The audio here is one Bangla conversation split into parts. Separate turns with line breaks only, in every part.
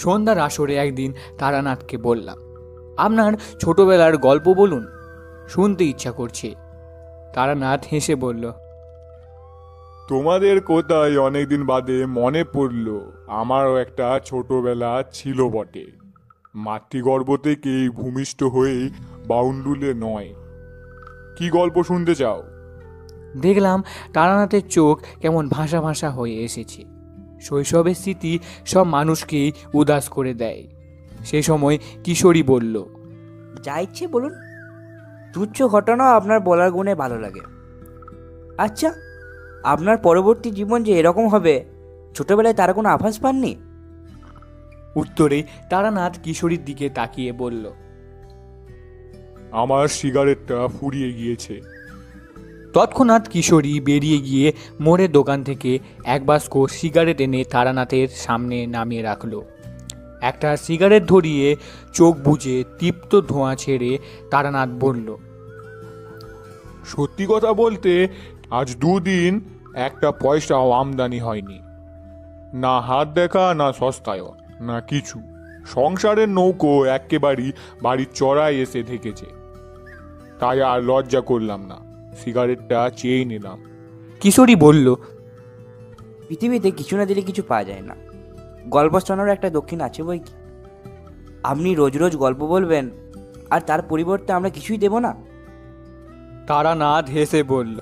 সন্ধ্যার আসরে একদিন তারানাথকে বললাম, আপনার ছোটবেলার গল্প বলুন, শুনতে ইচ্ছা করছে। তারানাথ হেসে বলল,
তোমাদের কোথায় অনেকদিন বাদে মনে পড়ল আমারও একটা ছোটবেলা ছিল বটে। মাতৃগর্ভ থেকেই ভূমিষ্ঠ হয়েই বাউন্ডুলে নয়। কি গল্প শুনতে চাও?
দেখলাম তারানাথের চোখ কেমন ভাষা ভাষা হয়ে এসেছে। শৈশবের স্মৃতি সব মানুষকেই উদাস করে দেয়। সে সময় কিশোরী বলল,
যা ইচ্ছে বলুন, তুচ্ছ ঘটনাও আপনার বলার গুণে ভালো লাগে। আচ্ছা, আপনার পরবর্তী জীবন যে এরকম হবে ছোটবেলায় তার কোনো আভাস পাননি?
উত্তরে তারানাথ কিশোরীর দিকে তাকিয়ে বলল,
আমার সিগারেটটা ফুরিয়ে গিয়েছে।
তৎক্ষণাৎ কিশোরী বেরিয়ে গিয়ে মোড়ের দোকান থেকে এক বাস্ক সিগারেট এনে তারানাথের সামনে নামিয়ে রাখল। একটা সিগারেট ধরিয়ে চোখ বুজে তীপ্ত ধোঁয়া ছেড়ে তারানাথ বলল,
সত্যি কথা বলতে আজ 2 দিন একটা পয়সাও আমদানি হয়নি। না হাত দেখা, না সস্তায়ন, না কিছু। সংসারের নৌকো একেবারেই বাড়ির চড়ায় এসে ঢেকেছে। তাই আর লজ্জা করলাম না, সিগারেটটা চেয়ে নিলাম।
কিশোরী বলল,
পৃথিবীতে কিছু না দিলে কিছু পাওয়া যায় না। গল্প শোনারও একটা দক্ষিণ আছে বই কি? আপনি রোজ রোজ গল্প বলবেন আর তার পরিবর্তে আমরা কিছুই দেব না?
তারানাথ হেসে বলল,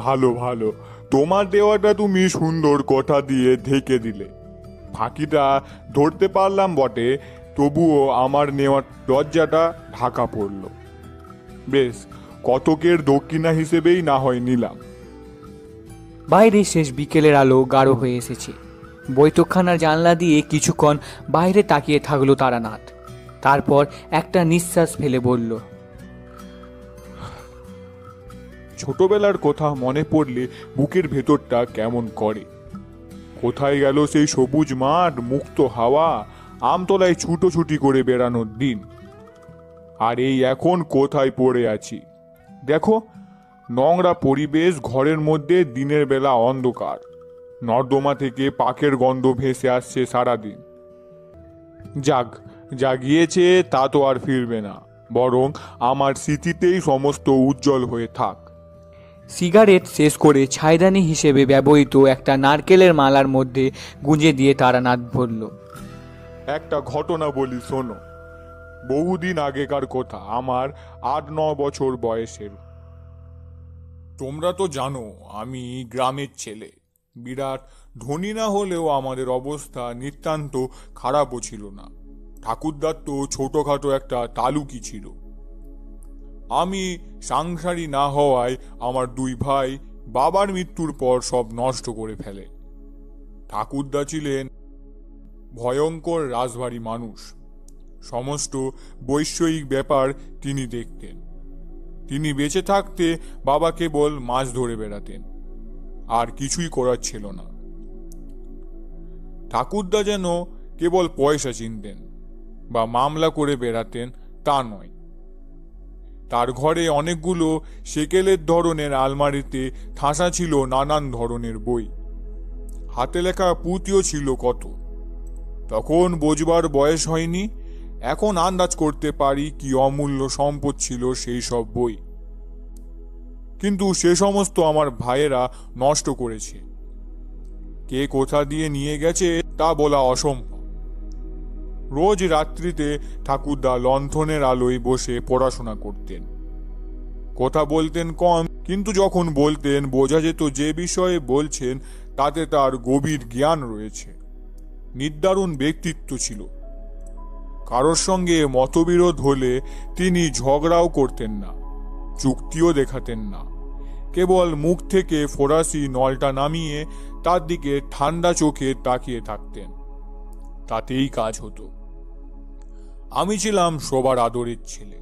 ভালো ভালো, তোমার দেওয়াটা তুমি সুন্দর কথা দিয়ে ঢেকে দিলে। ফাঁকিটা ধরতে পারলাম বটে, তবুও আমার নেওয়ার লজ্জাটা ঢাকা পড়ল। বেশ, কতকের দক্ষিণা হিসেবেই না হয় নিলাম।
বাইরে শেষ বিকেলের আলো গাঢ় হয়ে এসেছে। বৈঠকখানার জানলা দিয়ে কিছুক্ষণ বাইরে তাকিয়ে থাকলো তারানাথ। তারপর একটা নিঃশ্বাস ফেলে বলল,
ছোটবেলার কথা মনে পড়লে বুকের ভেতরটা কেমন করে। কোথায় গেল সেই সবুজ মাঠ, মুক্ত হাওয়া, আমতলায় ছুটোছুটি করে বেড়ানোর দিন। আর এই এখন কোথায় পড়ে আছি। দেখো, নোংরা পরিবেশ, ঘরের মধ্যে দিনের বেলা অন্ধকার, নর্দমা থেকে পাকের গন্ধ ভেসে আসছে সারাদিন। যাক, যা গিয়েছে তা তো আর ফিরবে না, বরং আমার স্মৃতিতেই সমস্ত উজ্জ্বল হয়ে থাক।
সিগারেট শেষ করে ছাইদানি হিসেবে ব্যবহৃত একটা নারকেলের মালার মধ্যে গুঁজে দিয়ে তারানাথ বলল,
একটা ঘটনা বলি শোনো। বহুদিন আগেকার কথা, আমার 8-9 বছর বয়সের। তোমরা তো জানো আমি গ্রামের ছেলে। বিরাট ধনী না হলেও আমাদের অবস্থা নিতান্ত খারাপও ছিল না। ঠাকুরদার তো ছোটখাটো একটা তালুকি ছিল। আমি সাংসারী না হওয়ায় আমার 2 ভাই বাবার মৃত্যুর পর সব নষ্ট করে ফেলে। ঠাকুরদা ছিলেন ভয়ঙ্কর রাজবাড়ী মানুষ। সমস্ত বৈষয়িক ব্যাপার তিনি দেখতেন। তিনি বেঁচে থাকতে বাবা কেবল মাছ ধরে বেড়াতেন, আর কিছুই করার ছিল না। ঠাকুরদা যেন কেবল পয়সা চিনতেন বা মামলা করে বেড়াতেন তা নয়। তার ঘরে অনেকগুলো সেকেলের ধরনের আলমারিতে ঠাসা ছিল নানান ধরনের বই। হাতে লেখা পুঁথিও ছিল কত। তখন বোঝবার বয়স হয়নি, এখন আন্দাজ করতে পারি কি অমূল্য সম্পদ ছিল সেই সব বই। কিন্তু সে সমস্ত আমার ভাইয়েরা নষ্ট করেছে। কে কোথা দিয়ে নিয়ে গেছে তা বলা অসম্ভব। রোজ রাত্রিতে ঠাকুরদা লণ্ঠনের আলোয় বসে পড়াশোনা করতেন। কথা বলতেন কম, কিন্তু যখন বলতেন বোঝা যেত যে বিষয়ে বলছেন তাতে তার গভীর জ্ঞান রয়েছে। নির্দারুণ ব্যক্তিত্ব ছিল। কারোর সঙ্গে মতবিরোধ হলে তিনি ঝগড়াও করতেন না, চুক্তিও দেখাতেন না। কেবল মুখ থেকে ফরাসি নলটা নামিয়ে তার দিকে ঠান্ডা চোখে তাকিয়ে থাকতেন। তাতেই কাজ হতো। আমি ছিলাম সবার আদরের ছেলে।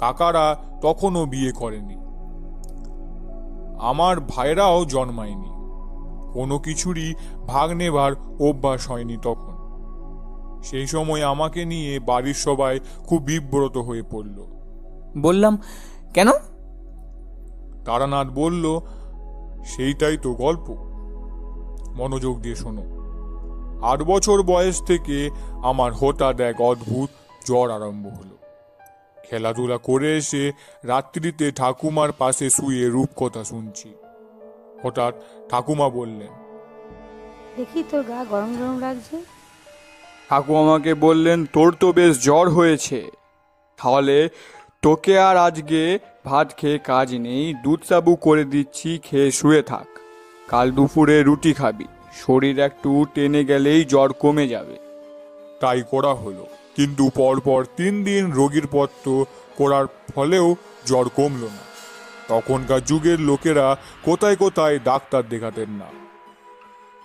কাকারা তখনও বিয়ে করেনি, আমার ভাইরাও জন্মায়নি। কোনো কিছুরই ভাগ নেবার অভ্যাস হয়নি তখন। সেই সময় আমাকে নিয়ে বাড়ির সবাই খুব বিব্রত হয়ে পড়ল।
বললাম, কেন?
তারানাথ বলল, সেইটাই তো গল্প। মনোযোগ দিয়ে শোনো। 8 বছর বয়স থেকে আমার হঠাৎ এক অদ্ভুত জ্বর আরম্ভ হলো। খেলাধুলা করে এসে রাত্রিতে ঠাকুমার পাশে শুয়ে রূপকথা শুনছি। হঠাৎ ঠাকুমা বললেন,
দেখি তোর গা গরম গরম লাগছে।
কাকু আমাকে বললেন, তোর তো বেশ জ্বর হয়েছে, তাহলে তোকে আর আজকে ভাত খেয়ে কাজ নেই, দুধ সাবু করে দিচ্ছি, খেয়ে শুয়ে থাক। কাল দুপুরে রুটি খাবি, শরীর একটু টেনে গেলেই জ্বর কমে যাবে।
তাই করা হলো, কিন্তু পরপর 3 দিন রোগীর পত্র করার ফলেও জ্বর কমলো না। তখনকার যুগের লোকেরা কোথায় কোথায় ডাক্তার দেখাতেন না,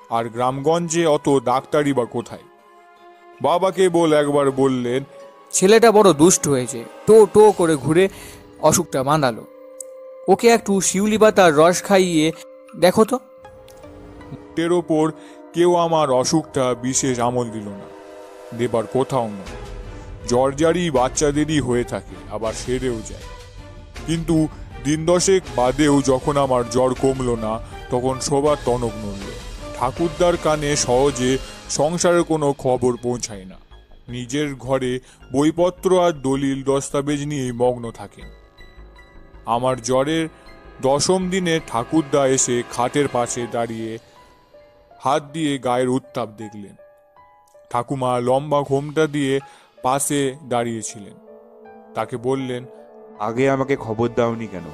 আর গ্রামগঞ্জে অত ডাক্তারই বা কোথায়। বাবা কেবল একবার বললেন,
ছেলেটা বড় দুষ্ট হয়েছে, টো টো করে ঘুরে অসুখটা বাঁধালো। ওকে একটু শিউলি পাতার রস খাইয়ে দেখো তো।
এর ওপর কেউ আমার অসুখটা বিশেষ আমল দিল না, দেবার কোথাও নয়। জ্বর জারি বাচ্চাদেরই হয়ে থাকে, আবার সেরেও যায়। কিন্তু 10 দশেক বাদেও যখন আমার জ্বর কমলো না, তখন সবার টনক নড়ল। ঠাকুরদার কানে সহজে সংসারের কোনো খবর পৌঁছায় না। নিজের ঘরে বইপত্র আর দলিল দস্তাবেজ নিয়েই মগ্ন থাকেন। আমার জ্বরের 10ম দিনে ঠাকুরদা এসে খাটের পাশে দাঁড়িয়ে হাত দিয়ে গায়ের উত্তাপ দেখলেন। ঠাকুমা লম্বা ঘোমটা দিয়ে পাশে দাঁড়িয়েছিলেন। তাকে বললেন,
আগে আমাকে খবর দাওনি কেন?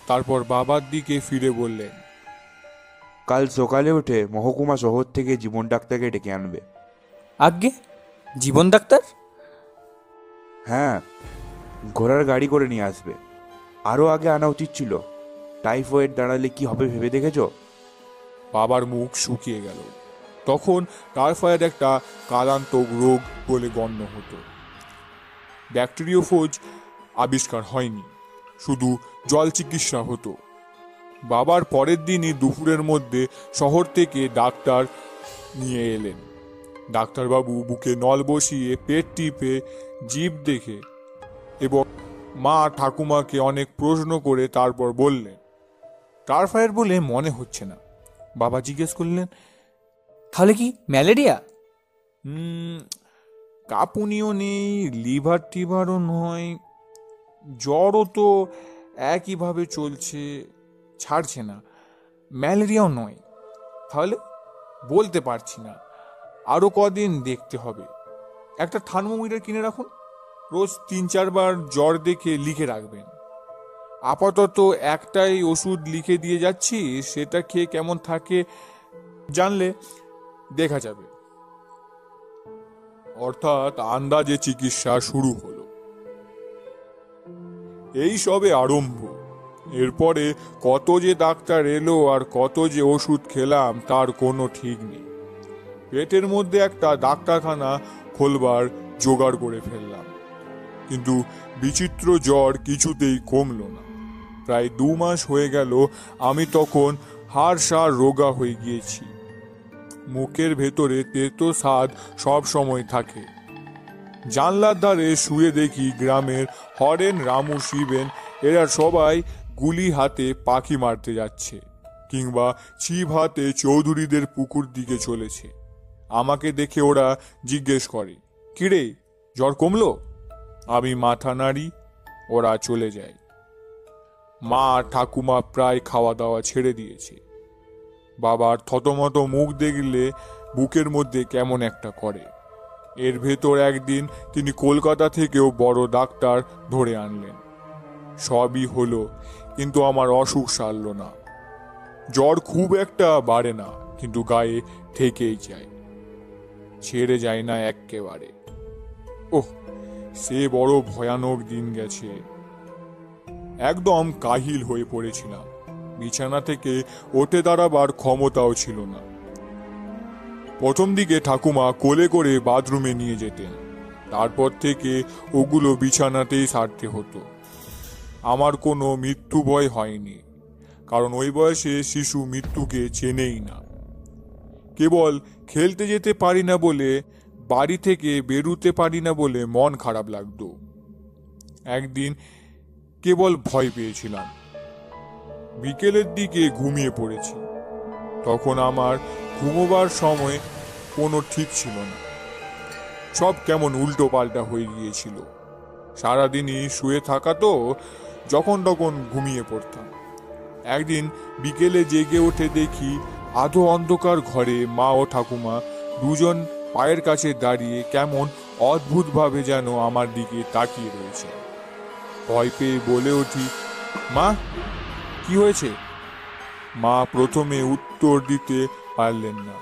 তারপর বাবার দিকে ফিরে বললেন,
কাল সকালে উঠে মহকুমা শহর থেকে জীবন ডাক্তারকে ডেকে আনবে।
আজ্ঞে, জীবন ডাক্তার?
হ্যাঁ, ঘোড়ার গাড়ি করে নিয়ে আসবে। আরও আগে আনা উচিত ছিল। টাইফয়েড দাঁড়ালে কি হবে ভেবে দেখেছ?
বাবার মুখ শুকিয়ে গেল। তখন টাইফয়েড একটা কালান্তক রোগ বলে গণ্য হতো। ব্যাকটেরিওফোজ আবিষ্কার হয়নি, শুধু জল চিকিৎসা হতো। বাবার পরের দিনই দুপুরের মধ্যে শহর থেকে ডাক্তার নিয়ে এলেন। ডাক্তারবাবু বুকে নল বসিয়ে, পেট টিপে, জিভ দেখে এবং মা ঠাকুমাকে অনেক প্রশ্ন করে তারপর বললেন, টাইফয়েড বলে মনে হচ্ছে না। বাবা জিজ্ঞেস করলেন,
তাহলে কি ম্যালেরিয়া?
কাঁপুনিও নেই, লিভার টিভারও নয়, জ্বরও তো একইভাবে চলছে, ছাড়ছে না। ম্যালেরিয়াও নয়। তাহলে বলতে পারছি না, আরও কদিন দেখতে হবে। একটা থার্মোমিটার কিনে রাখুন, রোজ 3-4 বার জ্বর দেখে লিখে রাখবেন। আপাতত একটাই ওষুধ লিখে দিয়ে যাচ্ছি, সেটা খেয়ে কেমন থাকে জানলে দেখা যাবে। অর্থাৎ আন্দাজে চিকিৎসা শুরু হলো। এই সবে আরম্ভ। এরপরে কত যে ডাক্তার এলো আর কত যে ওষুধ খেলাম তার কোনো ঠিক নেই। পেটের মধ্যে একটা ডাক্তারখানা খোলবার জোগাড় করে ফেললাম, কিন্তু বিচিত্র জ্বর কিছুতেই কমলো না। প্রায় 2 মাস হয়ে গেল। আমি তখন হাড়-সাড় রোগা হয়ে গিয়েছি। মুখের ভেতরে তেতো স্বাদ সব সময় থাকে। জানলার ধারে শুয়ে দেখি গ্রামের হরেন, রামু, শিবেন এরা সবাই গুলি হাতে পাখি মারতে যাচ্ছে, কিংবা ছিপ হাতে চৌধুরীদের পুকুর দিকে চলেছে। আমাকে দেখে ওরা জিজ্ঞেস করে, কিরে, জ্বর কমলো? আমি মাথা নাড়ি, ওরা চলে যায়। মা ঠাকুমা প্রায় খাওয়া দাওয়া ছেড়ে দিয়েছে। বাবার থতমত মুখ দেখলে বুকের মধ্যে কেমন একটা করে। এর ভেতর একদিন তিনি কলকাতা থেকেও বড় ডাক্তার ধরে আনলেন। সবই হলো, কিন্তু আমার অসুখ সারল না। জ্বর খুব একটা বাড়ে না, কিন্তু গায়ে থেকেই যায়, ছেড়ে যায় না এক্কেবারে। ওহ, সে বড় ভয়ানক দিন গেছে। একদম কাহিল হয়ে পড়েছিলাম। বিছানা থেকে উঠে দাঁড়াবার ক্ষমতাও ছিল না। প্রথম দিকে ঠাকুমা কোলে করে বাথরুমে নিয়ে যেতেন, তারপর থেকে ওগুলো বিছানাতেই সারতে হতো। আমার কোনো মৃত্যু ভয় হয়নি, কারণ ওই বয়সে শিশু মৃত্যুকে চেনেই না। কেবল খেলতে যেতে পারি না বলে, বাড়ি থেকে বেরুতে পারি না বলে মন খারাপ লাগতো। একদিন কেবল ভয় পেয়েছিলাম। বিকেলের দিকে ঘুমিয়ে পড়েছি। তখন আমার ঘুমোবার সময় কোনো ঠিক ছিল না, সব কেমন উল্টো পাল্টা হয়ে গিয়েছিল। সারাদিনই শুয়ে থাকা তো, যখন তখন ঘুমিয়ে পড়তাম। একদিন বিকেলে জেগে উঠে দেখি আধো অন্ধকার ঘরে মা ও ঠাকুমা দুজন পায়ের কাছে দাঁড়িয়ে কেমন অদ্ভুতভাবে যেন আমার দিকে তাকিয়ে রয়েছে। ভয় পেয়ে বলে উঠি, মা, কি হয়েছে? মা প্রথমে উত্তর দিতে পারলেন না।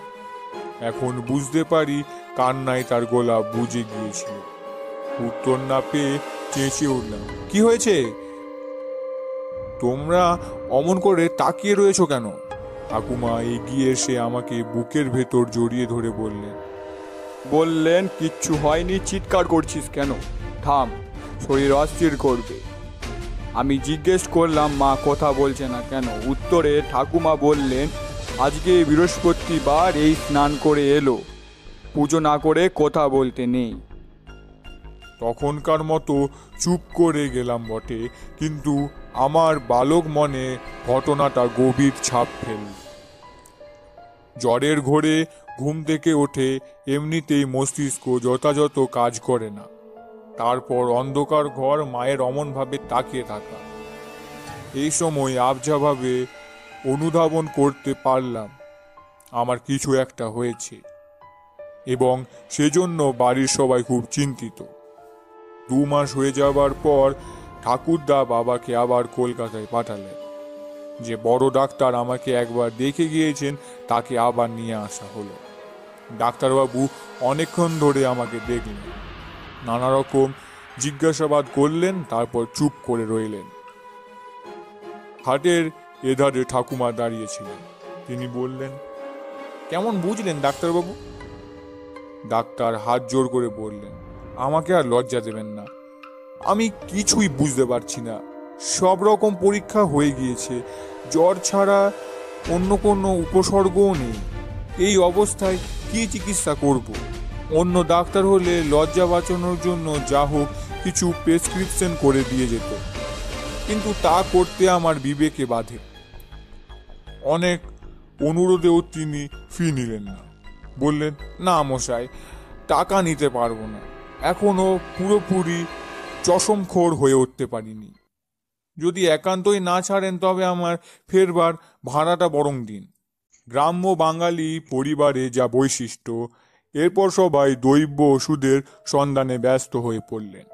এখন বুঝতে পারি কান্নায় তার গলা বুজে গিয়েছিল। উত্তর না পেয়ে চেঁচিয়ে উঠলাম, কি হয়েছে? তোমরা অমন করে তাকিয়ে রয়েছো কেন? ঠাকুমা এগিয়ে এসে আমাকে বুকের ভেতর জড়িয়ে ধরে
বললেন, কিচ্ছু হয়নি, চিৎকার করছিস কেন? থাম, শরীর অস্থির করবে। আমি জিজ্ঞেস করলাম, মা কথা বলছে না কেন? উত্তরে ঠাকুমা বললেন, আজকে বৃহস্পতিবার, এই স্নান করে এলো, পুজো না করে কথা বলতে নেই।
তখনকার মতো চুপ করে গেলাম বটে, কিন্তু আমার বালক মনে ঘটনাটা গভীর ছাপ ফেলল। জ্বরের ঘোরে ঘুম থেকে ওঠে এমনিতেই মস্তিষ্ক যথাযথ কাজ করে না, তারপর অন্ধকার ঘর, মায়ের অমনভাবে তাকিয়ে থাকা। এই সময় আবঝাভাবে অনুধাবন করতে পারলাম আমার কিছু একটা হয়েছে, এবং সেজন্য বাড়ির সবাই খুব চিন্তিত। 2 মাস হয়ে যাবার পর ঠাকুরদা বাবাকে আবার কলকাতায় পাঠালেন। যে বড় ডাক্তার আমাকে একবার দেখে গিয়েছেন তাকে আবার নিয়ে আসা হলো। ডাক্তারবাবু অনেকক্ষণ ধরে আমাকে দেখলেন, নানা রকম জিজ্ঞাসাবাদ করলেন, তারপর চুপ করে রইলেন। হাটের এধারে ঠাকুমা দাঁড়িয়েছিলেন। তিনি বললেন, কেমন বুঝলেন ডাক্তারবাবু? ডাক্তার হাত জোর করে বললেন, আমাকে আর লজ্জা দেবেন না, আমি কিছুই বুঝতে পারছি না। সব রকম পরীক্ষা হয়ে গিয়েছে, জ্বর ছাড়া অন্য কোনো উপসর্গও নেই। এই অবস্থায় কি চিকিৎসা করব? অন্য ডাক্তার হলে লজ্জা বাঁচানোর জন্য যা হোক কিছু প্রেসক্রিপশন করে দিয়ে যেত, কিন্তু তা করতে আমার বিবেকে বাধে। অনেক অনুরোধেও তিনি ফি নিলেন না। বললেন, না মশাই, টাকা নিতে পারবো না, এখনো পুরোপুরি চশমখোর হয়ে উঠতে পারিনি। যদি একান্তই না ছাড়েন তবে আমার ফেরবার ভাড়াটা বরং দিন। গ্রাম্য বাঙালি পরিবারে যা বৈশিষ্ট্য, এরপর সবাই দৈব্য ওষুধের সন্ধানে ব্যস্ত হয়ে পড়লেন।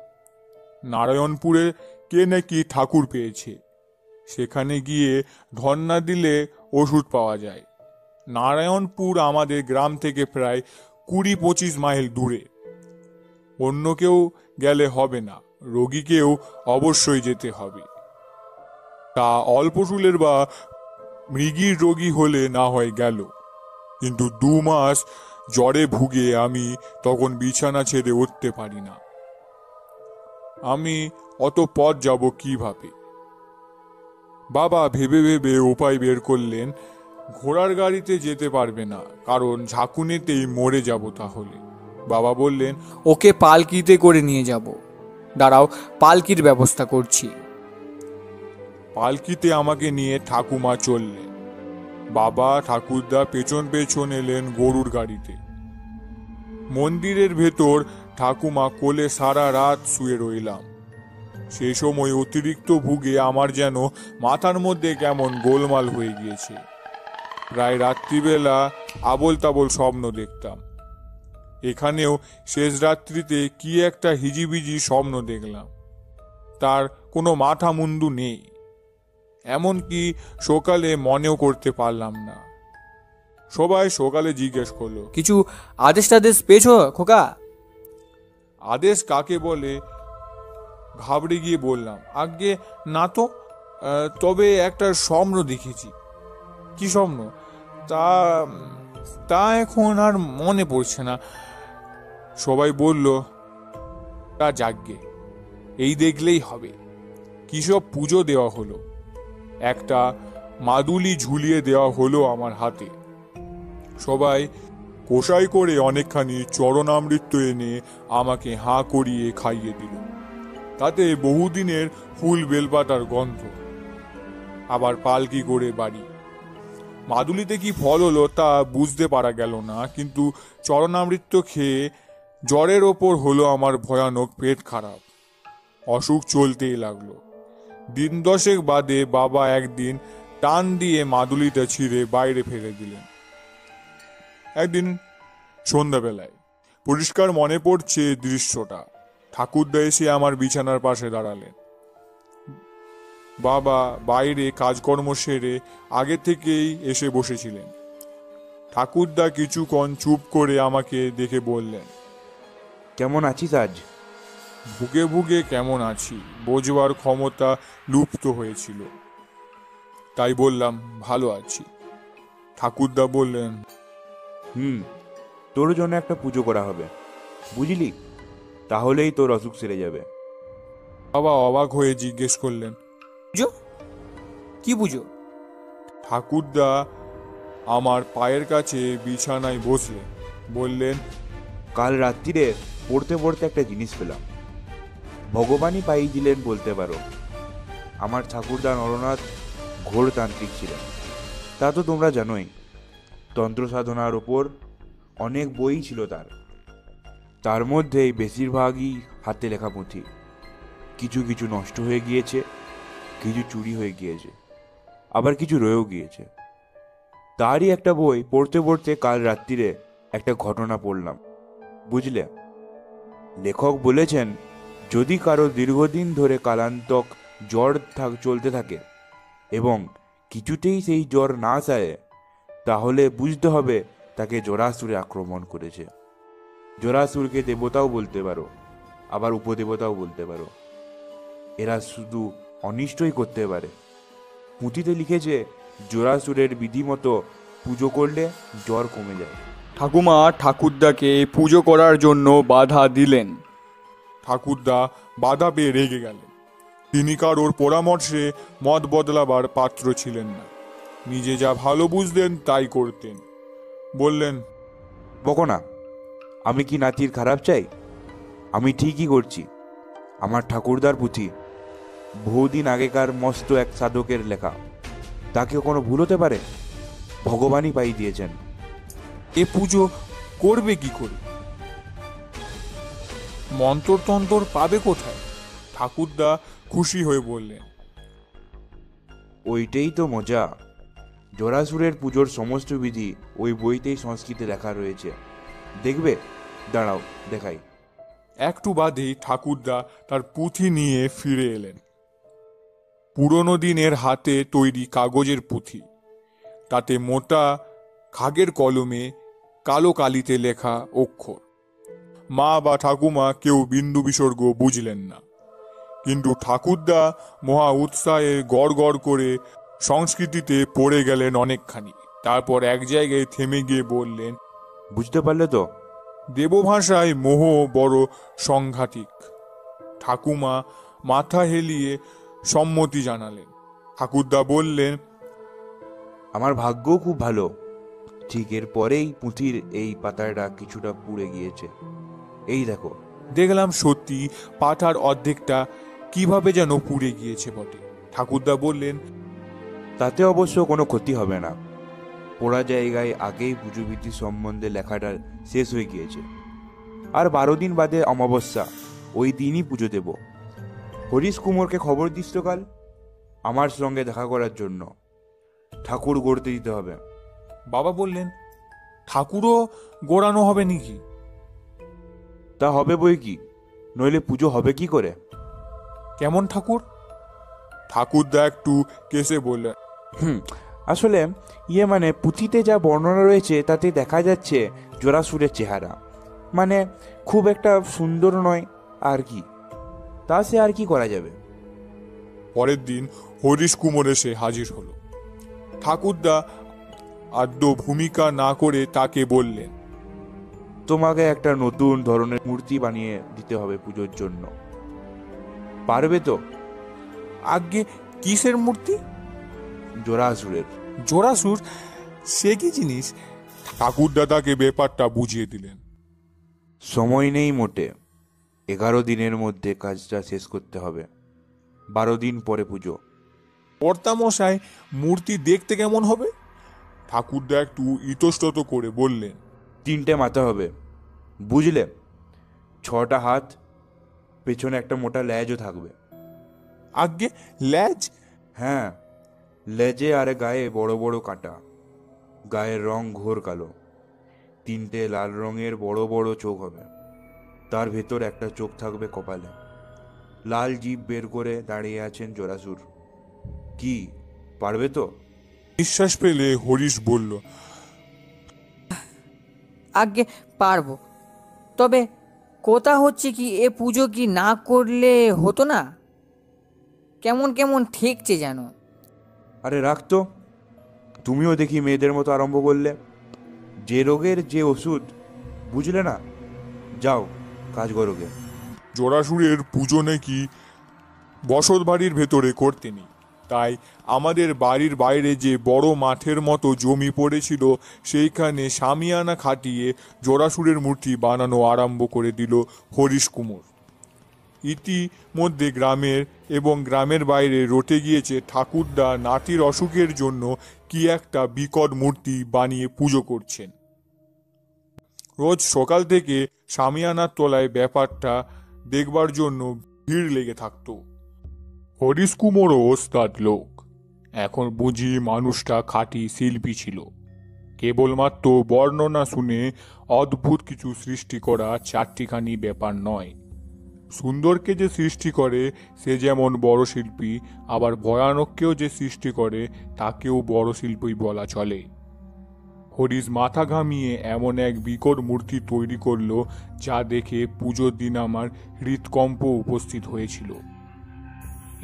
নারায়ণপুরে কে নাকি ঠাকুর পেয়েছে, সেখানে গিয়ে ধর্ণা দিলে ওষুধ পাওয়া যায়। নারায়ণপুর আমাদের গ্রাম থেকে প্রায় 20-25 মাইল দূরে। অন্য কেউ গেলে হবে না, রোগীকেও অবশ্যই যেতে হবে। তা অল্পশূলের বা মৃগীর রোগী হলে না হয় গেল, কিন্তু 2 মাস জ্বরে ভুগে আমি তখন বিছানা ছেড়ে উঠতে পারি না। আমি অত পথ যাব কিভাবে? বাবা ভেবে ভেবে উপায় বের করলেন, ঘোড়ার গাড়িতে যেতে পারবে না, কারণ ঝাঁকুনিতেই মরে যাব তাহলে। বাবা বললেন,
ওকে পালকিতে করে নিয়ে যাব। দাঁড়াও, পালকির ব্যবস্থা করছি।
পালকিতে আমাকে নিয়ে ঠাকুমা চললেন। বাবা ঠাকুরদা পেছন পেছন এলেন গরুর গাড়িতে। মন্দিরের ভেতর ঠাকুমা কোলে সারা রাত শুয়ে রইলাম। সেই সময় অতিরিক্ত ভুগে আমার যেন মাথার মধ্যে কেমন গোলমাল হয়ে গিয়েছে। প্রায় রাত্রিবেলা আবোল তাবোল স্বপ্ন দেখতাম। এখানেও শেষ রাত্রিতে কি একটা হিজিবিজি স্বপ্ন দেখলাম, তার কোনো মাথা মুন্ডু নেই। এমনকি সকালে মনেও করতে পারলাম না। সবাই সকালে জিজ্ঞেস করলো,
কিছু আদেশ টাদেশ পেয়েছো খোকা?
আদেশ কাকে বলে? ঘাবড়ে গিয়ে বললাম, আগে না তো, তবে একটা স্বপ্ন দেখেছি। কি স্বপ্ন? তা তা এখন আর মনে পড়ছে না। সবাই বলল, তা যাগ্গে, এই দেখলেই হবে। কি সব পুজো দেওয়া হলো, একটা মাদুলি ঝুলিয়ে দেওয়া হলো আমার হাতে। সবাই কোষাই করে অনেকখানি চরণামৃত এনে আমাকে হাঁ করিয়ে খাইয়ে দিল। তাতে বহুদিনের ফুল বেলপাতার গন্ধ। আবার পালকি করে বাড়ি। মাদুলিতে কি ফল হলো তা বুঝতে পারা গেল না, কিন্তু চরণামৃত খেয়ে জ্বরের ওপর হলো আমার ভয়ানক পেট খারাপ। অসুখ চলতেই লাগলো। দিন দশেক বাদে বাবা একদিন টান দিয়ে মাদুলিটা ছিঁড়ে বাইরে ফেলে দিলেন। একদিন সন্ধ্যাবেলায় পরিষ্কার মনে পড়ছে দৃশ্যটা। ঠাকুরদা এসে আমার বিছানার পাশে দাঁড়ালেন। বাবা বাইরে কাজকর্ম সেরে আগে থেকেই এসে বসেছিলেন। ঠাকুরদা কিছুক্ষণ চুপ করে আমাকে দেখে বললেন,
কেমন আছিস আজ?
ভুগে ভুগে কেমন আছি বোঝবার ক্ষমতা লুপ্ত হয়েছিল, তাই বললাম ভালো আছি। ঠাকুরদা বললেন,
তোর জন্য একটা পুজো করা হবে, বুঝলি? তাহলেই তোর অসুখ সেরে যাবে।
বাবা অবাক হয়ে জিজ্ঞেস করলেন,
পুজো? কি পুজো?
ঠাকুরদা আমার পায়ের কাছে বিছানায় বসলেন, বললেন,
কাল রাত্রিরে পড়তে পড়তে একটা জিনিস পেলাম। ভগবানই পাইয়ে দিলেন বলতে পারো। আমার ঠাকুরদা নরনাথ ঘোর তান্ত্রিক ছিলেন, তা তো তোমরা জানোই। তন্ত্র সাধনার ওপর অনেক বই ছিল তার মধ্যেই বেশিরভাগই হাতে লেখা পুঁথি। কিছু কিছু নষ্ট হয়ে গিয়েছে, কিছু চুরি হয়ে গিয়েছে, আবার কিছু রয়েও গিয়েছে। তারই একটা বই পড়তে পড়তে কাল রাত্রিরে একটা ঘটনা পড়লাম, বুঝলে? লেখক বলেছেন, যদি কারো দীর্ঘদিন ধরে কালান্তক জ্বর চলতে থাকে এবং কিছুতেই সেই জ্বর না সারে, তাহলে বুঝতে হবে তাকে জরাসুরে আক্রমণ করেছে। জরাসুরকে দেবতাও বলতে পারো, আবার উপদেবতাও বলতে পারো। এরা শুধু অনিষ্টই করতে পারে। পুঁথিতে লিখেছে, জরাসুরের বিধিমতো পুজো করলে জ্বর কমে যায়।
ঠাকুমা ঠাকুরদাকে পুজো করার জন্য বাধা দিলেন।
ঠাকুরদা বাধা পেয়ে রেগে গেলেন। তিনি কারোর পরামর্শে মত বদলাবার পাত্র ছিলেন না। নিজে যা ভালো বুঝতেন তাই করতেন। বললেন,
বকো না, আমি কি নাতির খারাপ চাই? আমি ঠিকই করছি। আমার ঠাকুরদার পুঁথি, বহুদিন আগেকার মস্ত এক সাধকের লেখা। তাকে কোনো ভুল হতে পারে? ভগবানই পাই দিয়েছেন।
এ পুজো করবে কি করে? মন্ত্রতন্ত্র পাবে কোথায়? ঠাকুরদা খুশি হয়ে বললেন,
ওইটাই তো মজা। জরাসুরের পুজোর সমস্ত বিধি ওই বইতেই সংস্কৃতে লেখা রয়েছে, দেখবে? দাঁড়াও দেখাই।
একটু বাদেই ঠাকুরদা তার পুঁথি নিয়ে ফিরে এলেন। পুরনো দিনের হাতে তৈরি কাগজের পুঁথি, তাতে মোটা খাগের কলমে কালো কালিতে লেখা অক্ষর। মা বা ঠাকুমা কেউ বিন্দু বিসর্গ বুঝলেন না, কিন্তু ঠাকুরদা মহা উৎসাহে গড় গড় করে সংস্কৃতিতে পড়ে গেলেন অনেকখানি। তারপর এক জায়গায় থেমে গিয়ে বললেন,
বুঝতে পারলে তো?
দেবভাষায় মোহ বড় সংঘাতিক। ঠাকুমা মাথা হেলিয়ে সম্মতি জানালেন। ঠাকুরদা বললেন,
আমার ভাগ্যও খুব ভালো। ঠিক এর পরেই পুঁথির এই পাতাটা কিছুটা পুড়ে গিয়েছে, এই দেখো।
দেখলাম সত্যি পাতার অর্ধেকটা কিভাবে যেন পুড়ে গিয়েছে বটে। ঠাকুরদা বললেন,
তাতে অবশ্য কোনো ক্ষতি হবে না। পোড়া জায়গায় আগেই পুজোবিধি সম্বন্ধে লেখাটা শেষ হয়ে গিয়েছে। আর 12 দিন বাদে অমাবস্যা, ওই দিনই পুজো দেব। হরিশ কুমোরকে খবর দিস তো কাল আমার সঙ্গে দেখা করার জন্য। ঠাকুর গড়তে দিতে হবে।
বাবা বললেন, ঠাকুরও গোড়ানো হবে নাকি?
তা হবে বই কি, নইলে পুজো হবে কি করে?
কেমন ঠাকুর? ঠাকুরদা একটু কেসে বললেন,
আসলে মানে পুঁথিতে যা বর্ণনা রয়েছে তাতে দেখা যাচ্ছে জরাসুরের চেহারা, মানে খুব একটা সুন্দর নয় আর কি। তা সে আর কি করা যাবে।
পরের দিন হরিশ কুমোর এসে হাজির হলো। ঠাকুরদা আদ্য ভূমিকা না করে তাকে বললেন,
তোমাকে একটা নতুন ধরনের মূর্তি বানিয়ে দিতে হবে পুজোর জন্য, পারবে তো?
আজ্ঞে, কিসের মূর্তি?
জরাসুরের।
জোড়াসুর? সে কি জিনিস? ঠাকুরদা তাকে ব্যাপারটা বুঝিয়ে দিলেন।
সময় নেই মোটে, 11 দিনের মধ্যে কাজটা শেষ করতে হবে। 12 দিন পরে পুজো।
কর্তামশাই, মূর্তি দেখতে কেমন হবে? ঠাকুরদা একটু ইতস্তত করে বললেন,
3টে মাথা হবে, বুঝলে? 6টা হাত, পেছনে একটা মোটা ল্যাজও থাকবে।
আজ্ঞে, ল্যাজ?
হ্যাঁ, লেজে আর গায়ে বড় বড় কাঁটা, গায়ের রং ঘোর কালো। 3টে লাল রঙের বড় বড় চোখ হবে, তার ভেতর একটা চোখ থাকবে কপালে। লাল জিভ বের করে দাঁড়িয়ে আছেন জোড়াসুর। কি পারবে তো?
নিঃশ্বাস পেলে হরিশ বলল,
আগে পারবো, তবে কথা হচ্ছে কি, এ পুজো কি না করলে হতো না? কেমন কেমন ঠেকছে যেন।
আরে রাখতো, তুমিও দেখি মেয়েদের মতো আরম্ভ করলে। যে রোগের যে ওষুধ, বুঝলে না? যাও কাজ করোগে।
জোড়াসুরের পুজো নাকি বসত বাড়ির ভেতরে করতে নেই, তাই আমাদের বাড়ির বাইরে যে বড় মাঠের মতো জমি পড়েছিল সেইখানে শামিয়ানা খাটিয়ে জোড়াসুরের মূর্তি বানানো আরম্ভ করে দিল হরিশ কুমোর। ইতিমধ্যে গ্রামের এবং গ্রামের বাইরে রটে গিয়েছে ঠাকুরদা নাতির অসুখের জন্য কি একটা বিকট মূর্তি বানিয়ে পুজো করছেন। রোজ সকাল থেকে শামিয়ানার তলায় ব্যাপারটা দেখবার জন্য ভিড় লেগে থাকতো। হরিশ কুমোরও ওস্তাদ লোক, এখন বুঝি মানুষটা খাঁটি শিল্পী ছিল। কেবলমাত্র বর্ণনা শুনে অদ্ভুত কিছু সৃষ্টি করা চারটিখানি ব্যাপার নয়। সুন্দরকে যে সৃষ্টি করে সে যেমন বড় শিল্পী, আবার ভয়ানককেও যে সৃষ্টি করে তাকেও বড় শিল্পী বলা চলে। হরিশ মাথা ঘামিয়ে এমন এক বিকট মূর্তি তৈরি করলো যা দেখে পুজোর দিন আমার হৃৎকম্প উপস্থিত হয়েছিল।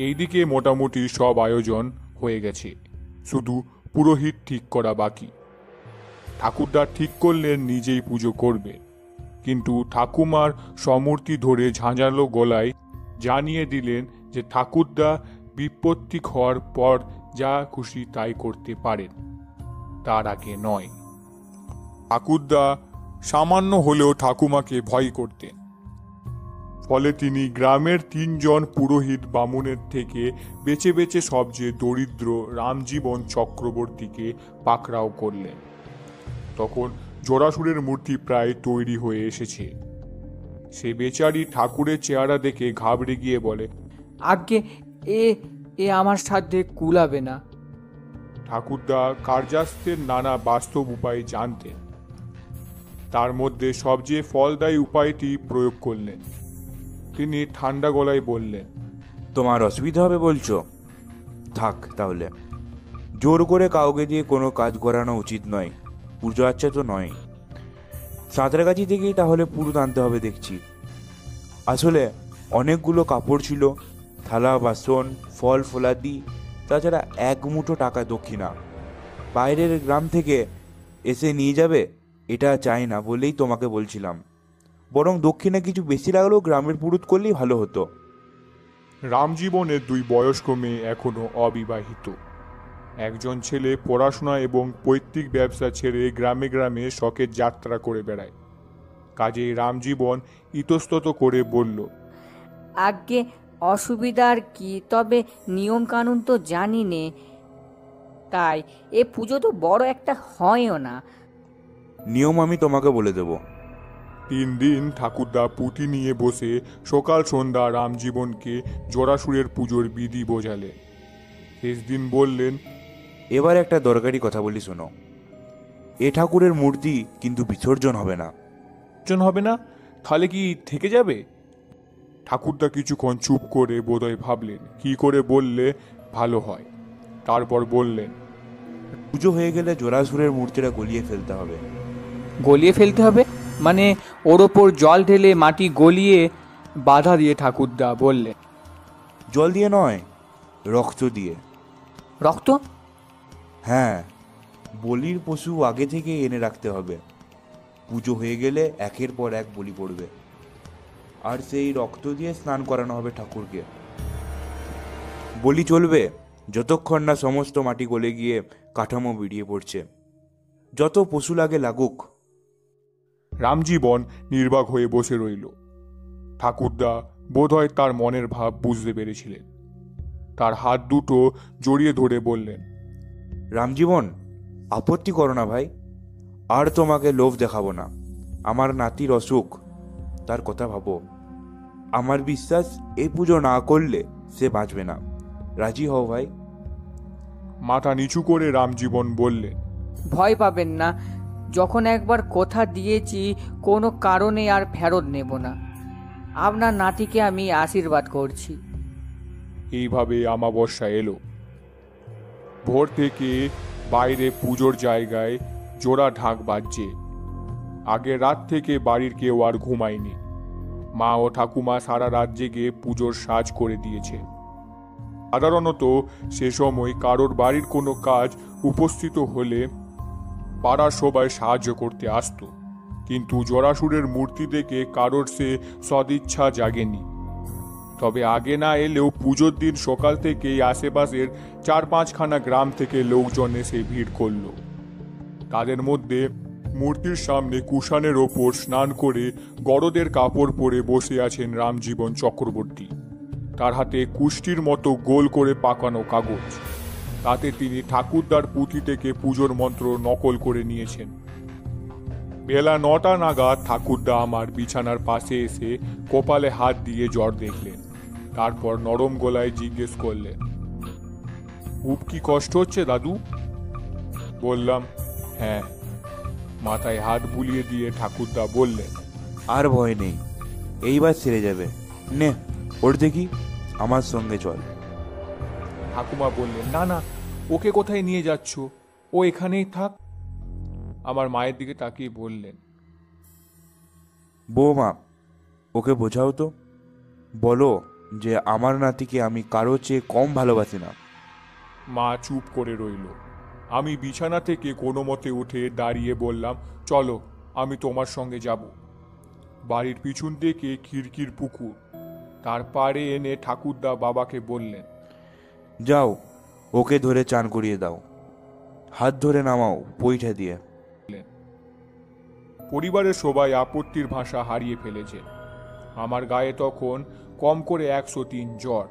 এইদিকে মোটামুটি সব আয়োজন হয়ে গেছে, শুধু পুরোহিত ঠিক করা বাকি। ঠাকুরদা ঠিক করলেন নিজেই পুজো করবে, কিন্তু ঠাকুমার সমূর্তি ধরে ঝাঁঝালো গলায় জানিয়ে দিলেন যে ঠাকুরদা বিপত্তি হওয়ার পর যা খুশি তাই করতে পারেন, তার আগে নয়। ঠাকুরদা সামান্য হলেও ঠাকুমাকে ভয় করতেন, ফলে তিনি গ্রামের 3 জন পুরোহিত বামুনের থেকে বেছে বেছে সবচেয়ে দরিদ্র রামজীবন চক্রবর্তীকে পাকড়াও করলেন। তখন জোড়াসুরের মূর্তি প্রায় তৈরি হয়ে এসেছে। সে বেচারি ঠাকুরের চেহারা দেখে ঘাবড়ে গিয়ে বলে,
আগে এ এ আমার সাধ্যে কুলাবে না।
ঠাকুরদা কার্যাস্তের নানা বাস্তব উপায় জানতেন, তার মধ্যে সবচেয়ে ফলদায়ী উপায়টি প্রয়োগ করলেন। তিনি ঠান্ডা গলায় বললেন,
তোমার অসুবিধা হবে বলছো? থাক তাহলে, জোর করে কাউকে দিয়ে কোনো কাজ করানো উচিত নয়। পুজো আচ্ছা তো নয়, সাঁতরাগাছি থেকেই তাহলে পুরুত আনতে হবে দেখছি। আসলে অনেকগুলো কাপড় ছিল, থালা বাসন, ফল ফলাদি, তাছাড়া 1 মুঠো টাকা দক্ষিণা। বাইরের গ্রাম থেকে এসে নিয়ে যাবে এটা চাই না বলেই তোমাকে বলছিলাম। বরং দক্ষিণা কিছু বেশি লাগলেও গ্রামের পুরুত করলেই ভালো হতো।
রামজীবনের 2 বয়স্ক মেয়ে এখনো অবিবাহিত। একজন ছেলে পড়াশোনা এবং পৈতৃক ব্যবসা ছেড়ে গ্রামে গ্রামে শখের যাত্রা করে বেড়ায়। কাজেই রামজীবন ইতস্তত করে বলল,
আগে অসুবিধার কি, তবে নিয়ম কানুন তো জানি নে, তাই এ পুজো তো বড় একটা হয়ও না।
নিয়ম আমি তোমাকে বলে দেব।
3 দিন ঠাকুরদা পুঁথি নিয়ে বসে সকাল সন্ধ্যা রামজীবনকে জোড়াসুরের পুজোর বিধি বোঝালেন। শেষ দিন বললেন,
এবার একটা দরকারি কথা বলি শোনো। এ ঠাকুরের মূর্তি কিন্তু বিসর্জন হবে না।
হবে না? তাহলে কি থেকে যাবে? ঠাকুরদা কিছুক্ষণ চুপ করে বোধহয় ভাবলেন কি করে বললে ভালো হয়। তারপর বললেন,
পুজো হয়ে গেলে জোড়াসুরের মূর্তিটা গলিয়ে ফেলতে হবে।
গলিয়ে ফেলতে হবে মানে? ওর ওপর জল ঢেলে মাটি গলিয়ে বাধা দিয়ে ঠাকুরদা বললেন।
জল দিয়ে নয়, রক্ত দিয়ে।
রক্ত?
হ্যাঁ, বলির পশু আগে থেকে এনে রাখতে হবে। পুজো হয়ে গেলে একের পর এক বলি পড়বে, আর সেই রক্ত দিয়ে স্নান করানো হবে ঠাকুরকে। বলি চলবে যতক্ষণ না সমস্ত মাটি গলে গিয়ে কাঠামো বেরিয়ে পড়ছে। যত পশু লাগে লাগুক।
রামজীবন নির্বাক হয়ে বসে রইল। ঠাকুরদা বোধহয় তার মনের ভাব বুঝতে পেরেছিলেন। তার হাত দুটো জড়িয়ে ধরে বললেন,
রামজীবন, আপত্তি করো না ভাই, আর তোমাকে লোভ দেখাবো না। আমার নাতির অসুখ, তার কথা ভাবো। আমার বিশ্বাস এই পুজো না করলে সে বাঁচবে না। রাজি হও ভাই।
মাথা নিচু করে রামজীবন বললেন,
ভয় পাবেন না, যখন একবার কথা দিয়েছি কোনো কারণে আর ফেরত নেব না। আপনার নাতিকে আমি আশীর্বাদ করছি।
এইভাবে আমাবস্যা এলো। ভোর থেকে বাইরে পুজোর জায়গায় জোড়া ঢাক বাজছে। আগের রাত থেকে বাড়ির কেউ আর ঘুমায়নি। মা ও ঠাকুমা সারা রাত জেগে পুজোর সাজ করে দিয়েছে। সাধারণত সে সময় কারোর বাড়ির কোনো কাজ উপস্থিত হলে পাড়ার সবাই সাহায্য করতে আসতো, কিন্তু জরাসুরের মূর্তি দেখে কারোর সে সদিচ্ছা জাগেনি। তবে আগে না এলেও পুজোর দিন সকাল থেকেই আশেপাশের 4-5খানা গ্রাম থেকে লোকজন এসে ভিড় করল। তাদের মধ্যে মূর্তির সামনে কুষাণের ওপর স্নান করে গরদের কাপড় পরে বসে আছেন রামজীবন চক্রবর্তী। তার হাতে কুষ্টির মতো গোল করে পাকানো কাগজ। তাতে তিনি ঠাকুরদার পুঁথি থেকে পুজোর মন্ত্র নকল করে নিয়েছেন। বেলা 9টা নাগাদ ঠাকুরদা আমার বিছানার পাশে এসে কপালে হাত দিয়ে জ্বর দেখলেন। তারপর নরম গলায় জিজ্ঞেস করলেন, খুব কি কষ্ট হচ্ছে দাদু? বললাম, হ্যাঁ। মাথায় হাত বুলিয়ে দিয়ে ঠাকুরদা বললেন,
আর ভয় নেই, এইবার সেরে যাবে। নে ওর দেখি, আমার সঙ্গে চল।
ঠাকুমা বললেন, না না, ওকে কোথায় নিয়ে যাচ্ছ? ও এখানেই থাক। আমার মায়ের দিকে তাকিয়ে বললেন,
বৌমা, ওকে বোঝাও তো, বলো যে আমার নাতিকে আমি কারো চেয়ে কম ভালোবাসি না।
মা চুপ করে রইল। আমি বিছানা থেকে কোনো মতে উঠে দাঁড়িয়ে বললাম, চলো, আমি তোমার সঙ্গে যাব। বাড়ির পিছন থেকে খিড়কির পুকুর, তার পাড়ে এনে ঠাকুরদা বাবাকে বললেন,
যাও, ওকে ধরে চান করিয়ে দাও, হাত ধরে নামাও পৈঠা দিয়ে।
পরিবারের সবাই আপত্তির ভাষা হারিয়ে ফেলেছে। আমার গায়ে তখন কম করে 103 জ্বর।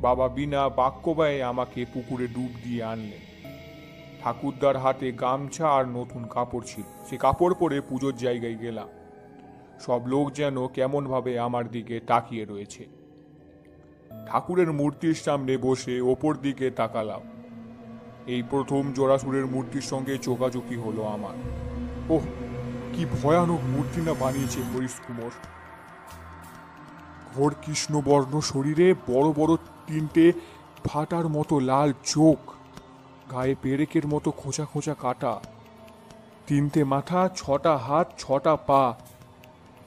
বাবা বিনা বাক্য ব্যয়ে আমাকে পুকুরে ডুব দিয়ে আনলেন। ঠাকুরদার হাতে গামছা আর নতুন কাপড় ছিল। সে কাপড় পরে পুজোর জায়গায় গেলাম। সব লোক যেন কেমনভাবে আমার দিকে তাকিয়ে রয়েছে। ঠাকুরের মূর্তির সামনে বসে ওপর দিকে তাকালাম। এই প্রথম জরাসুরের মূর্তির সঙ্গে চোখাচোখি হলো আমার। ওহ, কি ভয়ানক মূর্তি না বানিয়েছে হরিশ কুমার। ঘোর কৃষ্ণবর্ণ শরীরে বড় বড় 3টে ফাটার মতো লাল চোখ, গায়ে পেরেকের মতো খোঁচা খোঁচা কাটা, 3টে মাথা, 6টা হাত, 6টা পা।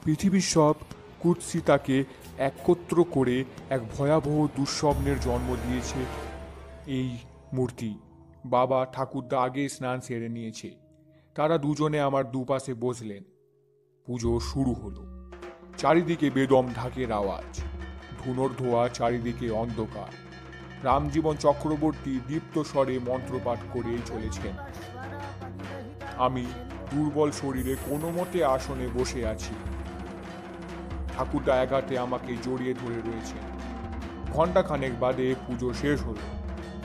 পৃথিবীর সব কুৎসিতাকে একত্র করে এক ভয়াবহ দুঃস্বপ্নের জন্ম দিয়েছে এই মূর্তি। বাবা ঠাকুরদা আগে স্নান সেরে নিয়েছে। তারা দুজনে আমার দুপাশে বসলেন। পুজো শুরু হলো। চারিদিকে বেদম ঢাকের আওয়াজ, ধুনোর ধোয়া, চারিদিকে অন্ধকার। রামজীবন চক্রবর্তী দীপ্ত স্বরে মন্ত্রপাঠ করেই চলেছেন। আমি দুর্বল শরীরে কোনো মতে আসনে বসে আছি। ঠাকুরদা এক হাতে আমাকে জড়িয়ে ধরে রয়েছে। ঘণ্টাখানেক বাদে পুজো শেষ হলো।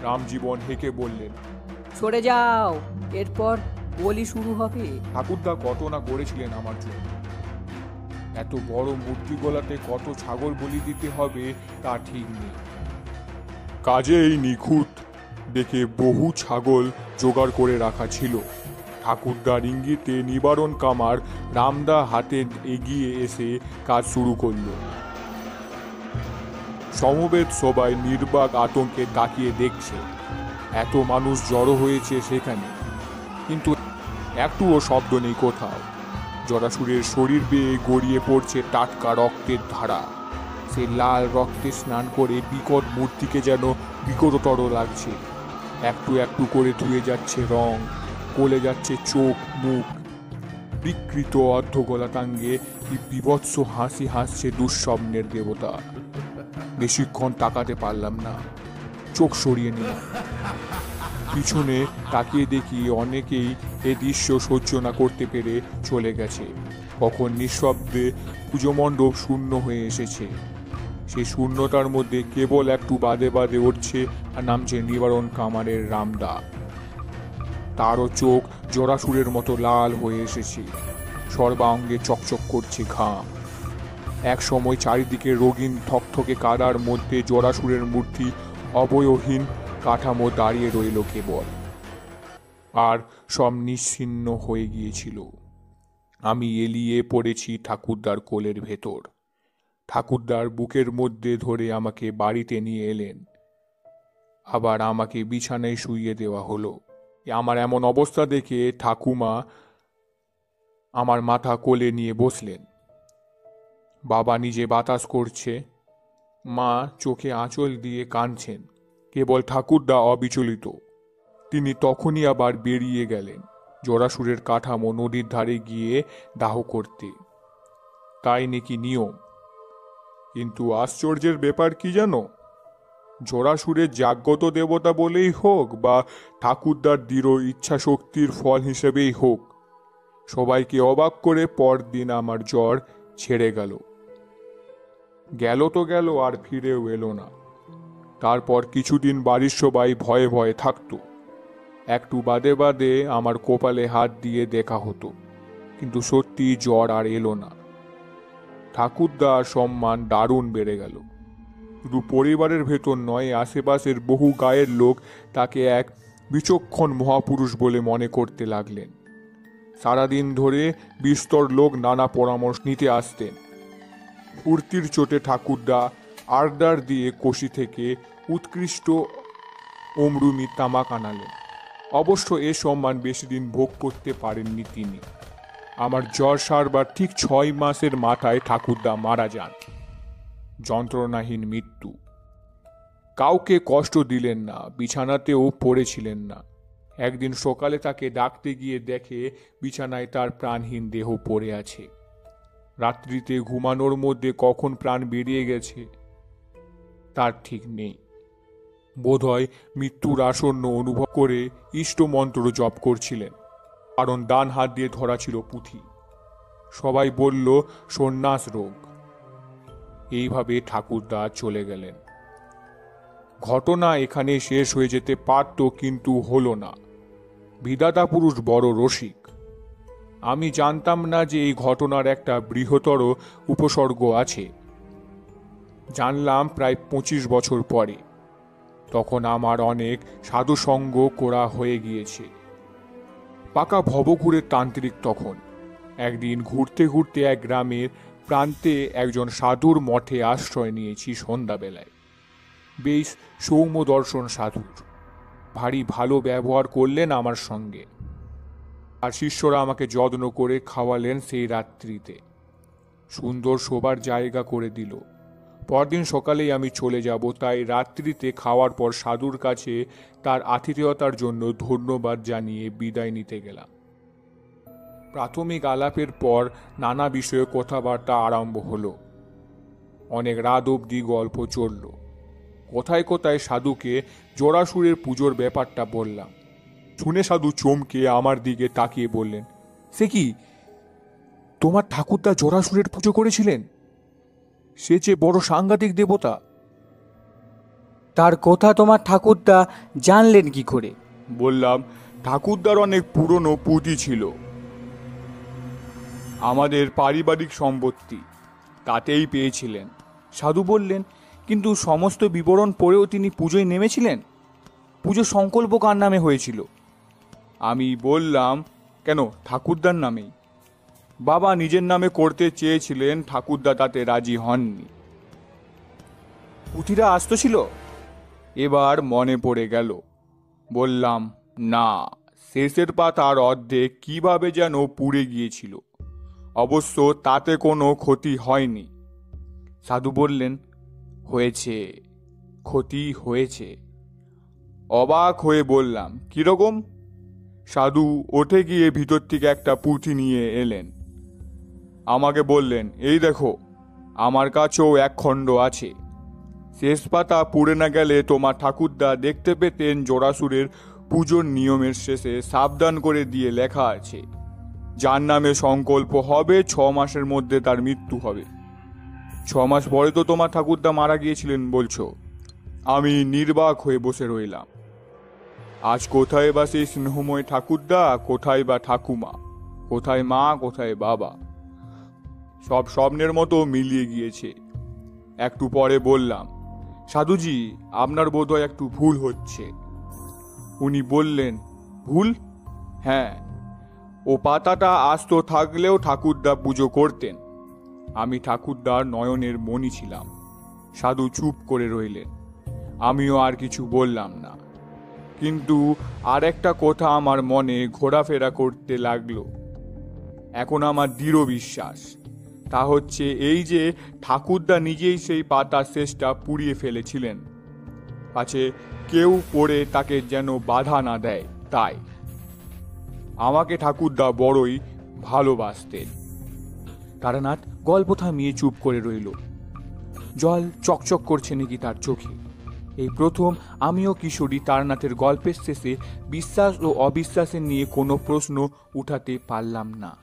রামজীবন হেঁকে বললেন,
সরে যাও, এরপর বলি শুরু হবে।
ঠাকুরদা কত না করেছিলেন আমার জন্য। এত বড় মূর্তি গোলাতে কত ছাগল বলি দিতে হবে তা ঠিক নেই। কাজে এই নিখুঁত দেখে বহু ছাগল জোগাড় করে রাখা ছিল। ঠাকুরদার ইঙ্গিতে নিবারণ কামার রামদা হাতে এগিয়ে এসে কাজ শুরু করল। সমবেত সবাই নির্বাক আতঙ্কে তাকিয়ে দেখছে। এত মানুষ জড়ো হয়েছে সেখানে, কিন্তু একটুও শব্দ নেই কোথাও। জরাসুরের শরীর বেয়ে গড়িয়ে পড়ছে টাটকা রক্তের ধারা। সে লাল রক্তে স্নান করে বিকট মূর্তিকে যেন বিকটতর লাগছে। একটু একটু করে ধুয়ে যাচ্ছে রং, গলে যাচ্ছে চোখ মুখ। বিকৃত অর্ধগলাটাঙ্গে কি বিভৎস হাসি হাসছে দুঃস্বপ্নের দেবতা। বেশিক্ষণ তাকাতে পারলাম না, চোখ সরিয়ে নিলাম। পিছনে তাকিয়ে দেখি অনেকেই এ দৃশ্য সহ্য না করতে পেরে চলে গেছে। কখন নিঃশব্দে পুজো মণ্ডপ শূন্য হয়ে এসেছে। সেই শূন্যতার মধ্যে কেবল একটু বাদে বাদে উঠছে আর নামছে নিবারণ কামারের রামদা। তারও চোখ জরাসুরের মতো লাল হয়ে এসেছে, সর্বাঙ্গে চকচক করছে ঘাম। এক সময় চারিদিকে রঙিন থকথকে কাদার মধ্যে জরাসুরের মূর্তি অবয়হীন কাঠামো দাঁড়িয়ে রইল কেবল, আর সব নিশ্চিহ্ন হয়ে গিয়েছিল। আমি এলিয়ে পড়েছি ঠাকুরদার কোলের ভেতর। ঠাকুরদার বুকের মধ্যে ধরে আমাকে বাড়িতে নিয়ে এলেন, আবার আমাকে বিছানায় শুইয়ে দেওয়া হলো। আমার এমন অবস্থা দেখে ঠাকুমা আমার মাথা কোলে নিয়ে বসলেন। বাবা নিজে বাতাস করছে, মা চোখে আঁচল দিয়ে কাঁদছেন। কেবল ঠাকুরদা অবিচলিত। তিনি তখনই আবার বেরিয়ে গেলেন জরাসুরের কাঠামো নদীর ধারে গিয়ে দাহ করতে। তাই নাকি নিয়ম। কিন্তু আশ্চর্যের ব্যাপার কি জানো, জরাসুরের জাগ্রত দেবতা বলেই হোক বা ঠাকুরদার দৃঢ় ইচ্ছা শক্তির ফল হিসেবেই হোক, সবাইকে অবাক করে পরদিন আমার জ্বর ছেড়ে গেল। গেল তো গেল, আর ফিরেও এলো না। তারপর কিছুদিন বাড়ির সবাই ভয়ে ভয়ে থাকতো। একটু বাদে বাদে আমার কপালে হাত দিয়ে দেখা হতো, কিন্তু সত্যি জ্বর আর এলো না। ঠাকুরদার সম্মান দারুণ বেড়ে গেল। শুধু পরিবারের ভেতর নয়, আশেপাশের বহু গায়ের লোক তাকে এক বিচক্ষণ মহাপুরুষ বলে মনে করতে লাগলেন। সারাদিন ধরে বিস্তর লোক নানা পরামর্শ নিতে আসতেন। ফুর্তির চোটে ঠাকুরদা আর্দার দিয়ে কষি থেকে উৎকৃষ্ট অমরুমি তামাক আনালেন। অবশ্য এ সম্মান বেশি দিন ভোগ করতে পারেননি তিনি। আমার জ্বর সারবার ঠিক 6 মাসের মাথায় ঠাকুরদা মারা যান। যন্ত্রণাহীন মৃত্যু। কাউকে কষ্ট দিলেন না, বিছানাতেও পড়েছিলেন না। একদিন সকালে তাকে ডাকতে গিয়ে দেখে বিছানায় তার প্রাণহীন দেহ পড়ে আছে। রাত্রিতে ঘুমানোর মধ্যে কখন প্রাণ বেরিয়ে গেছে তার ঠিক নেই। বোধহয় মৃত্যুর আসন্ন অনুভব করে ইষ্টমন্ত্র জপ করছিলেন, কারণ ডান হাত দিয়ে ধরা ছিল পুঁথি। সবাই বলল সন্ন্যাস রোগ। এইভাবে ঠাকুরদা চলে গেলেন। ঘটনা এখানে শেষ হয়ে যেতে পারত, কিন্তু হলো না। বিধাতা পুরুষ বড় রসিক। আমি জানতাম না যে এই ঘটনার একটা বৃহত্তর উপসর্গ আছে। জানলাম প্রায় 25 বছর পরে। তখন আমার অনেক সাধুসঙ্গ করা হয়ে গিয়েছে। পাকা ভবঘুরের তান্ত্রিক তখন। একদিন ঘুরতে ঘুরতে এক গ্রামের প্রান্তে একজন সাধুর মঠে আশ্রয় নিয়েছি সন্ধ্যাবেলায়। বেশ সৌম্য দর্শন সাধুর। ভারী ভালো ব্যবহার করলেন আমার সঙ্গে, আর শিষ্যরা আমাকে যত্ন করে খাওয়ালেন সেই রাত্রিতে। সুন্দর শোবার জায়গা করে দিল। পরদিন সকালেই আমি চলে যাব, তাই রাত্রিতে খাওয়ার পর সাধুর কাছে তার আতিথেয়তার জন্য ধন্যবাদ জানিয়ে বিদায় নিতে গেলাম। প্রাথমিক আলাপের পর নানা বিষয়ে কথাবার্তা আরম্ভ হলো। অনেক রাত অবধি গল্প চলল। কোথায় কোথায় সাধুকে জরাসুরের পুজোর ব্যাপারটা বললাম। শুনে সাধু চমকে আমার দিকে তাকিয়ে বললেন, সে কি, তোমার ঠাকুরদা জরাসুরের পুজো করেছিলেন? সে যে বড় সাংঘাতিক দেবতা।
তার কথা তোমার ঠাকুরদা জানলেন কি করে?
বললাম, ঠাকুরদার অনেক পুরনো পুঁথি ছিল, আমাদের পারিবারিক সম্পত্তি, তাতেই পেয়েছিলেন।
সাধু বললেন, কিন্তু সমস্ত বিবরণ পড়েও তিনি পুজোয় নেমেছিলেন? পুজো সংকল্প কার নামে হয়েছিল?
আমি বললাম, কেন, ঠাকুরদার নামেই। বাবা নিজের নামে করতে চেয়েছিলেন, ঠাকুরদা তাতে রাজি হননি।
পুঁথিরা আস্ত ছিল?
এবার মনে পড়ে গেল। বললাম, না, শেষের পাতার অর্ধেক কিভাবে যেন পুড়ে গিয়েছিল। অবশ্য তাতে কোনো ক্ষতি হয়নি।
সাধু বললেন, হয়েছে, ক্ষতি হয়েছে।
অবাক হয়ে বললাম, কিরকম? সাধু উঠে গিয়ে ভিতর থেকে একটা পুঁথি নিয়ে এলেন। আমাকে বললেন, এই দেখো, আমার কাছেও এক খণ্ড আছে। শেষ পাতা পুড়ে না গেলে তোমার ঠাকুরদা দেখতে পেতেন জরাসুরের পুজোর নিয়মের শেষে সাবধান করে দিয়ে লেখা আছে, যার নামে সংকল্প হবে 6 মাসের মধ্যে তার মৃত্যু হবে। 6 মাস পরে তো তোমার ঠাকুরদা মারা গিয়েছিলেন বলছো। আমি নির্বাক হয়ে বসে রইলাম। আজ কোথায় বা সেই স্নেহময় ঠাকুরদা, কোথায় বা ঠাকুমা, কোথায় মা, কোথায় বাবা? সব স্বপ্নের মতো মিলিয়ে গিয়েছে। একটু পরে বললাম, সাধুজি, আপনার বোধহয় একটু ভুল হচ্ছে। উনি বললেন, ভুল? হ্যাঁ, ও পাতাটা আস্ত থাকলেও ঠাকুরদা পুজো করতেন। আমি ঠাকুরদার নয়নের মণি ছিলাম। সাধু চুপ করে রইলেন। আমিও আর কিছু বললাম না। কিন্তু আর একটা কথা আমার মনে ঘোরাফেরা করতে লাগলো। এখন আমার দৃঢ় বিশ্বাস, তা হচ্ছে এই যে ঠাকুরদা নিজেই সেই পাতার শেষটা পুড়িয়ে ফেলেছিলেন, পাছে কেউ পড়ে তাকে যেন বাধা না দেয়। তাই আমাকে ঠাকুরদা বড়ই ভালোবাসতেন।
তারানাথ গল্প থামিয়ে চুপ করে রইল। জল চকচক করছে নাকি তার চোখে। এই প্রথম আমিও কিশোরী তারানাথের গল্পের শেষে বিশ্বাস ও অবিশ্বাসের নিয়ে কোনো প্রশ্ন উঠাতে পারলাম না।